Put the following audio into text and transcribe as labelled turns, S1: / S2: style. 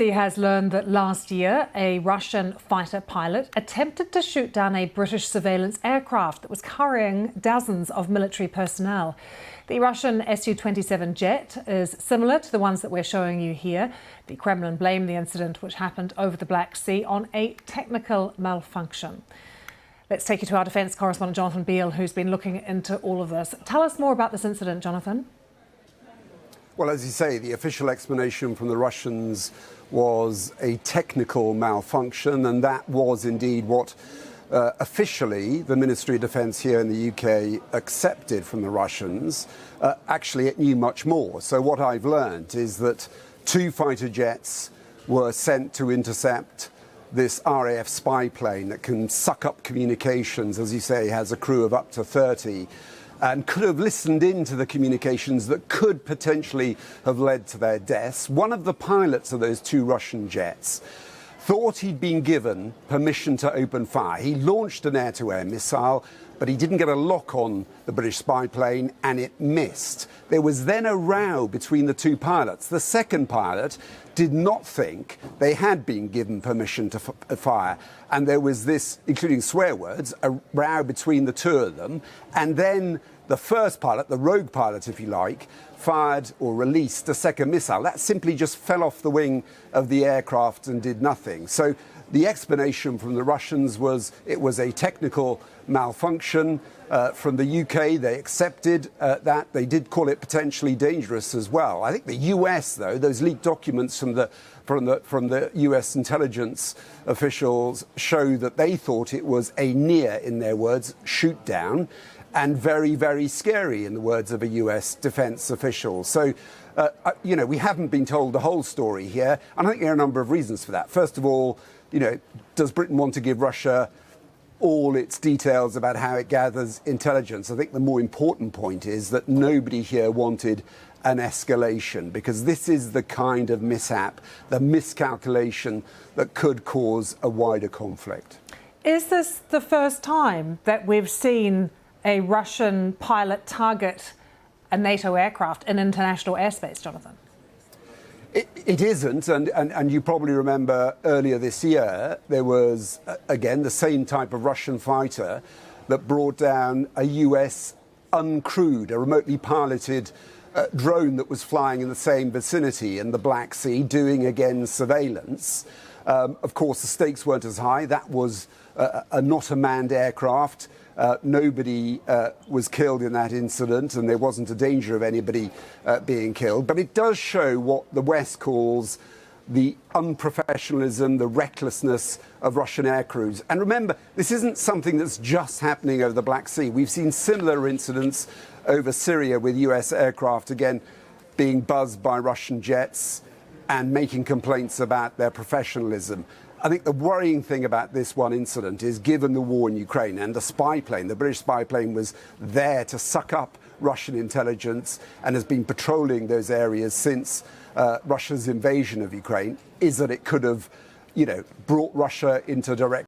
S1: He has learned that last year a Russian fighter pilot attempted to shoot down a British surveillance aircraft that was carrying dozens of military personnel. The Russian Su-27 jet is similar to the ones that we're showing you here. The Kremlin blamed the incident, which happened over the Black Sea, on a technical malfunction. Let's take you to our defence correspondent Jonathan Beale, who's been looking into all of this. Tell us more about this incident, Jonathan.
S2: Well, as you say, the official explanation from the Russians was a technical malfunction, and that was indeed what officially the Ministry of Defence here in the UK accepted from the Russians. Actually, it knew much more. So what I've learned is that 2 fighter jets were sent to intercept this RAF spy plane that can suck up communications, as you say, has a crew of up to 30, and could have listened into the communications that could potentially have led to their deaths. One of the pilots of those 2 Russian jets thought he'd been given permission to open fire. He launched an air-to-air missile, but he didn't get a lock on the British spy plane, and it missed. There was then a row between the 2 pilots. The second pilot did not think they had been given permission to fire, and there was this, including swear words, a row between the 2 of them. And then the first pilot, the rogue pilot if you like, fired or released a second missile. That simply just fell off the wing of the aircraft and did nothing. So the explanation from the Russians was it was a technical malfunction. From the UK, they accepted that. They did call it potentially dangerous as well. I think the US, though, those leaked documents from the US intelligence officials show that they thought it was a near, in their words, shoot down, and very, very scary, in the words of a US defence official. So, we haven't been told the whole story here, and I think there are a number of reasons for that. First of all, does Britain want to give Russia all its details about how it gathers intelligence? I think the more important point is that nobody here wanted an escalation, because this is the kind of mishap, the miscalculation that could cause a wider conflict.
S1: Is this the first time that we've seen a Russian pilot target a NATO aircraft in international airspace, Jonathan?
S2: It isn't, and you probably remember earlier this year there was, again, the same type of Russian fighter that brought down a US uncrewed, a remotely piloted drone that was flying in the same vicinity in the Black Sea, doing, again, surveillance. Of course, the stakes weren't as high. That was not a manned aircraft. Nobody was killed in that incident, and there wasn't a danger of anybody being killed. But it does show what the West calls the unprofessionalism, the recklessness of Russian aircrews. And remember, this isn't something that's just happening over the Black Sea. We've seen similar incidents over Syria with US aircraft, again, being buzzed by Russian jets and making complaints about their professionalism. I think the worrying thing about this one incident is, given the war in Ukraine and the spy plane, the British spy plane was there to suck up Russian intelligence and has been patrolling those areas since Russia's invasion of Ukraine, is that it could have, brought Russia into direct